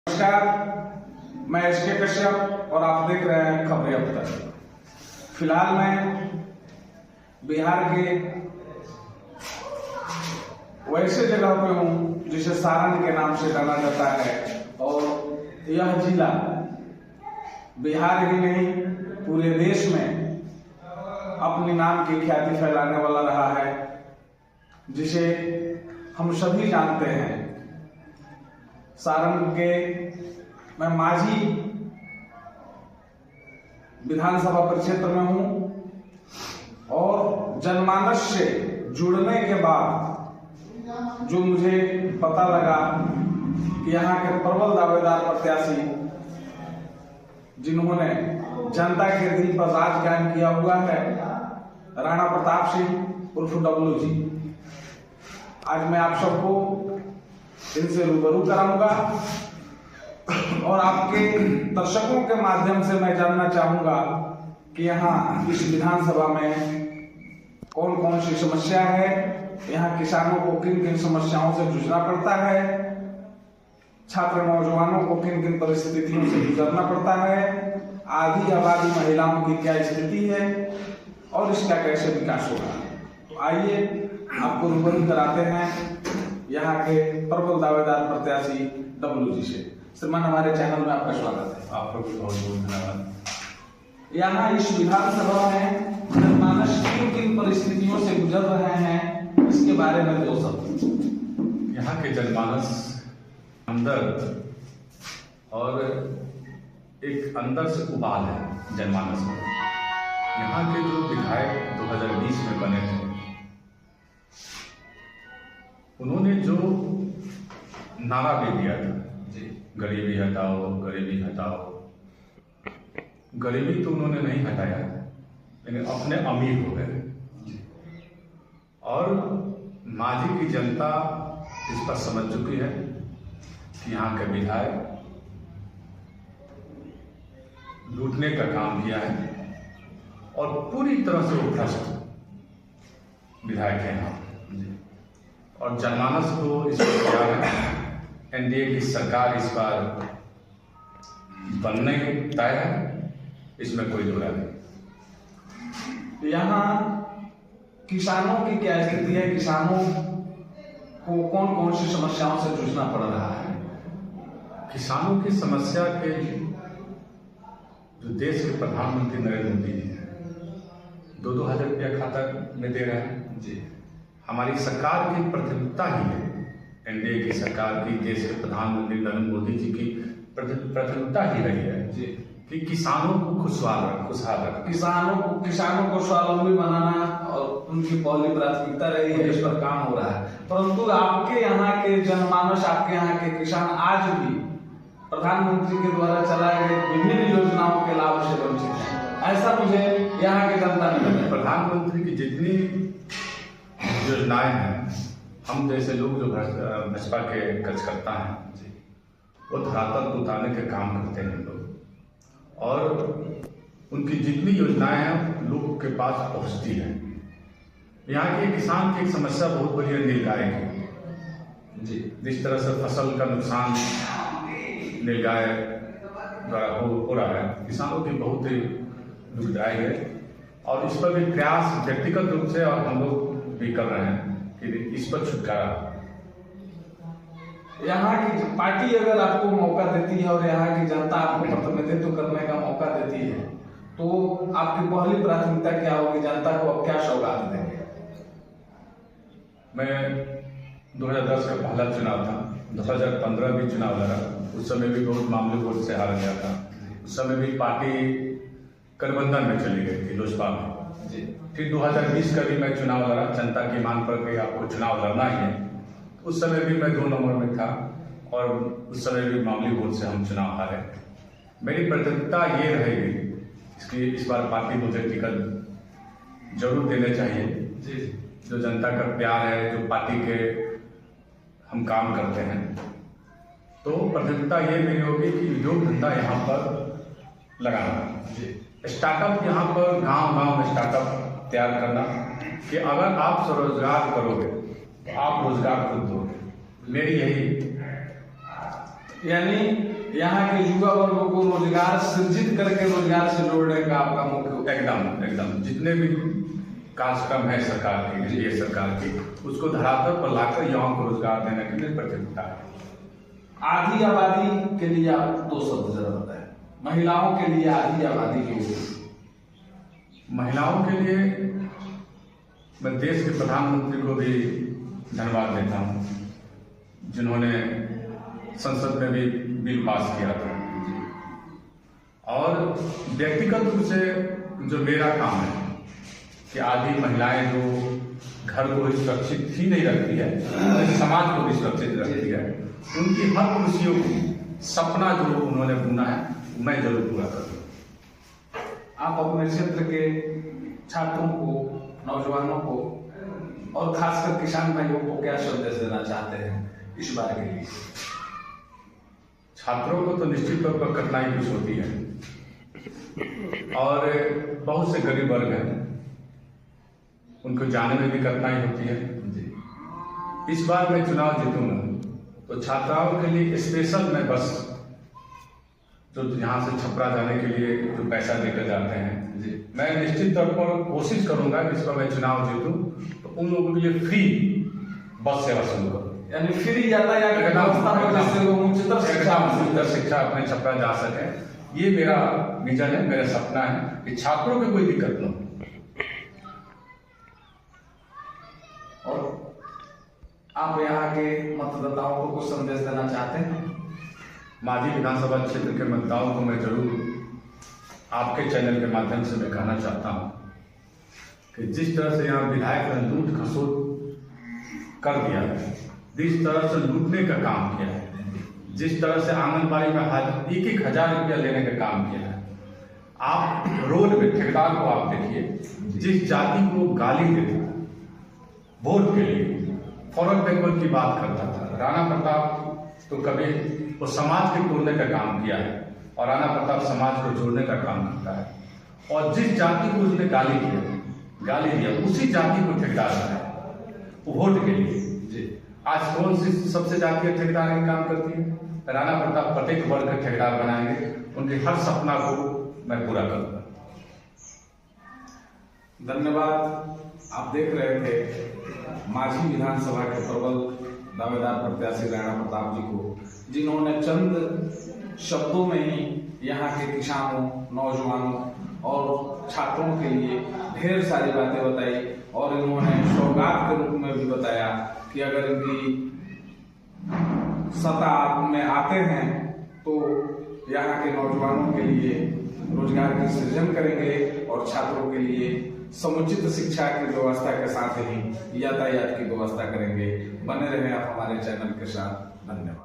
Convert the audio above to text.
नमस्कार, मैं एसके कश्यप और आप देख रहे हैं खबरें अब तक। फिलहाल मैं बिहार के वैसे जगह पे हूँ जिसे सारण के नाम से जाना जाता है और यह जिला बिहार ही नहीं पूरे देश में अपनी नाम की ख्याति फैलाने वाला रहा है, जिसे हम सभी जानते हैं। सारण के मैं माझी विधानसभा परिक्षेत्र में हूं और जनमानस से जुड़ने के बाद जो मुझे पता लगा कि यहाँ के प्रबल दावेदार प्रत्याशी जिन्होंने जनता के दिल पर राज कायम किया हुआ है, राणा प्रताप सिंह उर्फ डब्लू जी, आज मैं आप सबको इनसे रूबरू कराऊंगा और आपके दर्शकों के माध्यम से मैं जानना चाहूंगा कि यहाँ इस विधानसभा में कौन कौन सी समस्या है, यहाँ किसानों को किन किन समस्याओं से जूझना पड़ता है, छात्र नौजवानों को किन किन परिस्थितियों से गुजरना पड़ता है, आधी आबादी महिलाओं की क्या स्थिति है और इसका कैसे विकास होगा। तो आइए आपको रूबरू कराते हैं यहाँ के प्रबल दावेदार प्रत्याशी डब्लू जी से। श्रीमान, हमारे चैनल में आपका स्वागत है। आपको भी बहुत बहुत धन्यवाद। यहाँ इस विधानसभा में जनमानस किन किन परिस्थितियों से गुजर रहे हैं, इसके बारे में दो शब्द। यहाँ के जनमानस अंदर और एक अंदर से उबाल है जनमानस में। यहाँ के जो विधायक 2020 में बने थे, उन्होंने जो नारा दे दिया था, गरीबी हटाओ, गरीबी हटाओ, गरीबी तो उन्होंने नहीं हटाया, लेकिन अपने अमीर हो गए। और माझी की जनता इस पर समझ चुकी है कि यहाँ के विधायक लूटने का काम किया है और पूरी तरह से वो भ्रष्ट विधायक है यहाँ। और जनमानस को इस पर तैयार है। एनडीए की सरकार इस बार बनने तय है, इसमें कोई दो राय नहीं। यहाँ किसानों की क्या स्थिति है, किसानों को कौन कौन सी समस्याओं से जूझना पड़ रहा है? किसानों की समस्या के जो देश के प्रधानमंत्री नरेंद्र मोदी जी हैं, 2-2 हज़ार रुपया खाता में दे रहे हैं जी। हमारी सरकार की प्राथमिकता ही है, एनडीए की सरकार की, देश के प्रधानमंत्री नरेंद्र मोदी जी की प्राथमिकता ही रही है जी कि किसानों को खुशहाल रख किसानों को स्वावलंबी बनाना और उनकी पहली प्राथमिकता रही है, इस पर काम हो रहा है। परंतु आपके यहाँ के जनमानस, आपके यहाँ के किसान आज भी प्रधानमंत्री के द्वारा चलाए गए विभिन्न योजनाओं के लाभ से वंचित हैं, ऐसा मुझे यहाँ की जनता ने बताया। प्रधानमंत्री की जितनी योजनाएं हैं, हम जैसे लोग जो भाजपा के कार्यकर्ता हैं वो धरातल पर उतारने के काम करते हैं लोग, और उनकी जितनी योजनाएं हैं लोगों के पास पहुंचती हैं। यहाँ के किसान की एक समस्या बहुत बड़ी है नीलगाय की जी। जिस तरह से फसल का नुकसान नीलगाय द्वारा हो रहा है, किसानों की बहुत ही दुखदायक है। और इस पर भी प्रयास व्यक्तिगत रूप से और हम लोग भी कर रहे हैं कि इस पर छुटकारा। यहाँ की पार्टी अगर आपको मौका देती है और यहाँ की जनता आपको प्रतिनिधित्व करने का मौका देती है, तो आपकी पहली प्राथमिकता क्या होगी? जनता को आप क्या सौगात देंगे? मैं 2010 का पहला चुनाव था, 2015 भी चुनाव लड़ा, उस समय भी बहुत मामूली वोट से हार गया था। उस समय भी पार्टी गठबंधन में चली गई थी, लोजपा में। फिर 2020 का भी मैं चुनाव लड़ा, जनता की मांग पर कि आपको चुनाव लड़ना ही है। उस समय भी मैं 2 नंबर में था और उस समय भी मामूली वोट से हम चुनाव हारे। मेरी प्राथमिकता ये रहेगी इसकी इस बार पार्टी मुझे टिकट जरूर देने चाहिए जी। जो जनता का प्यार है, जो पार्टी के हम काम करते हैं, तो प्राथमिकता ये मेरी होगी कि उद्योग धंधा यहाँ पर लगाना जी। स्टार्टअप यहाँ पर गांव-गांव में स्टार्टअप तैयार करना कि अगर आप स्वरोजगार करोगे तो आप रोजगार खुद दोगे। मेरी यही यानी यहाँ के युवा वर्गों को रोजगार सृजित करके रोजगार से जोड़ने का आपका मुख्य। एकदम जितने भी कार्यक्रम है सरकार की, एनडीए सरकार की, उसको धरातल पर लाकर युवाओं को रोजगार देने के लिए प्राथमिकता है। आधी आबादी के लिए आप 2 शब्द जरा बताएं, महिलाओं के लिए आधी आबादी के लिए। महिलाओं के लिए मैं देश के प्रधानमंत्री को भी धन्यवाद देता हूँ, जिन्होंने संसद में भी बिल पास किया था। और व्यक्तिगत रूप से जो मेरा काम है कि आधी महिलाएं जो घर को सुरक्षित ही नहीं रखती है, समाज को भी सुरक्षित रखती है, उनकी हर खुशियों को सपना जो उन्होंने बुना है मैं जरूर पूरा करूँ। आप अपने क्षेत्र के छात्रों को, नौजवानों को और खासकर किसान भाइयों को क्या संदेश देना चाहते हैं इस बार के लिए? छात्रों को तो निश्चित तौर पर कठिनाई कुछ होती है और बहुत से गरीब वर्ग हैं, उनको जाने में भी कठिनाई होती है। इस बार मैं चुनाव जीतूंगा तो छात्राओं के लिए स्पेशल मैं बस जो यहाँ से छपरा जाने के लिए जो पैसा लेकर जाते हैं, मैं निश्चित तौर पर कोशिश करूंगा कि इस पर मैं चुनाव जीतूं तो उन लोगों के लिए फ्री बस सेवा शुरू करूँ। यानी फ्री यातायात जिससे लोग उच्चतर शिक्षा अपने छपरा जा सके, ये मेरा विजन है, मेरा सपना है कि छात्रों को कोई दिक्कत न हो। और आप यहाँ के मतदाताओं को कुछ संदेश देना चाहते हैं? माझी विधानसभा क्षेत्र के मतदाताओं को मैं जरूर आपके चैनल के माध्यम से मैं कहना चाहता हूँ कि जिस तरह से यहाँ विधायक ने लूट खसोट कर दिया है, जिस तरह से लूटने का काम किया है, जिस तरह से आंगनबाड़ी में 1,000 रुपया लेने का काम किया है, आप रोड में ठेकेदार को आप देखिए, जिस जाति को गाली देता वोट के लिए, फॉरवर्ड बैकवर्ड की बात करता था, राणा प्रताप तो कभी वो समाज के तोड़ने का काम किया है और राणा प्रताप समाज को जोड़ने का काम करता है। और जिस जाति को उसने गाली दिया उसी जाति को ठेकेदार बनाया वोट के लिए। आज कौन सी सबसे जातीय ठेकेदार का काम करती है? राणा प्रताप प्रत्येक वर्ग के ठेकेदार बनाएंगे, उनके हर सपना को मैं पूरा करूंगा। धन्यवाद। आप देख रहे थे माझी विधानसभा के प्रबल दावेदार प्रत्याशी राणा प्रताप जी को, जिन्होंने चंद शब्दों में ही यहाँ के किसानों, नौजवानों और छात्रों के लिए ढेर सारी बातें बताई और इन्होंने सौगात के रूप में भी बताया कि अगर इनकी सत्ता में आते हैं तो यहाँ के नौजवानों के लिए रोजगार की सृजन करेंगे और छात्रों के लिए समुचित शिक्षा की व्यवस्था के साथ ही यातायात की व्यवस्था करेंगे। बने रहें आप हमारे चैनल के साथ। धन्यवाद।